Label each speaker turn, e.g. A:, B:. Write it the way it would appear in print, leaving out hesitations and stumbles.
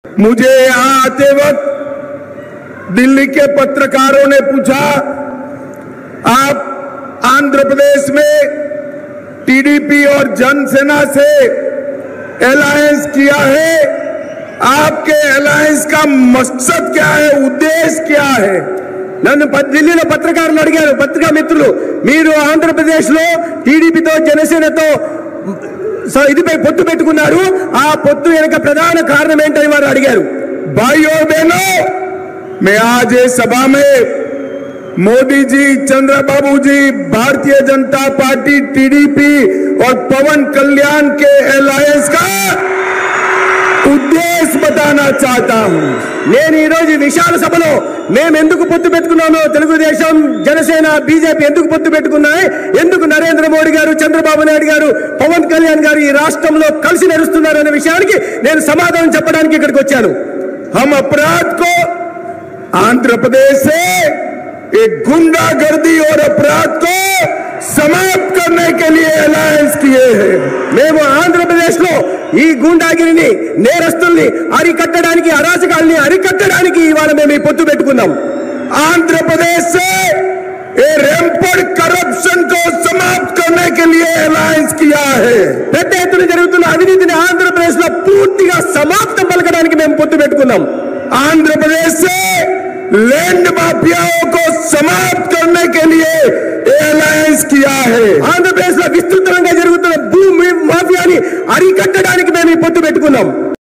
A: मुझे यहां आते वक्त दिल्ली के पत्रकारों ने पूछा, आप आंध्र प्रदेश में टीडीपी और जनसेना से अलायंस किया है, आपके अलायंस का मकसद क्या है, उद्देश्य क्या है? నన్ను ఢిల్లీలో పత్రికారులు అడిగారు, పత్రికా మిత్రులు, మీరు ఆంధ్రప్రదేశ్లో టీడీపీతో జనసేనతో ఇదిపై పొత్తు పెట్టుకున్నారు, ఆ పొత్తు వెనుక ప్రధాన కారణం ఏంటని వారు అడిగారు. भाइयों बहनों, मैं आज इस सभा में मोदी जी, चंद्रबाबू जी, भारतीय जनता पार्टी, टीडीपी और पवन कल्याण के अलायंस का ఉద్దేశం बताना चाहता हूं. నేను ఈ రోజు విశాల సభలో మేము ఎందుకు పొత్తు పెట్టుకున్నామో, తెలుగుదేశం, జనసేన, బీజేపీ ఎందుకు పొత్తు పెట్టుకున్నాయి, ఎందుకు నరేంద్ర మోడీ గారు, చంద్రబాబు నాయుడు గారు, పవన్ కళ్యాణ్ గారు ఈ రాష్ట్రంలో కలిసి నడుస్తున్నారు అనే విషయానికి నేను సమాధానం చెప్పడానికి ఇక్కడికి వచ్చాను. हम अपराध को आंध्र प्रदेश से एक गुंडागर्दी और अपराध को समाप्त करने के लिए अलायंस किए हैं. మేము ఆంధ్రప్రదేశ్లో ఈ గుండాగిరిని, నేరస్తుల్ని అరికట్టడానికి, అరాచకాల్ని అరికట్టడానికి ఇవాళ మేము ఈ పొత్తు పెట్టుకున్నాం. ఆంధ్రప్రదేశ్ से रैंपेंट करप्शन को समाप्त करने के लिए अलायंस किया है. పెద్ద ఎత్తున జరుగుతున్న అవినీతిని ఆంధ్రప్రదేశ్లో పూర్తిగా సమాప్తం పలకడానికి మేము పొత్తు పెట్టుకున్నాం. ఆంధ్రప్రదేశ్ से लैंड माफियाओं को समाप्त करने के लिए अलायंस किया है. ఆంధ్రప్రదేశ్లో విస్తృతంగా జరుగుతున్న భూమి మాఫియాని అరికట్టడానికి మేము ఈ పొత్తు పెట్టుకున్నాం.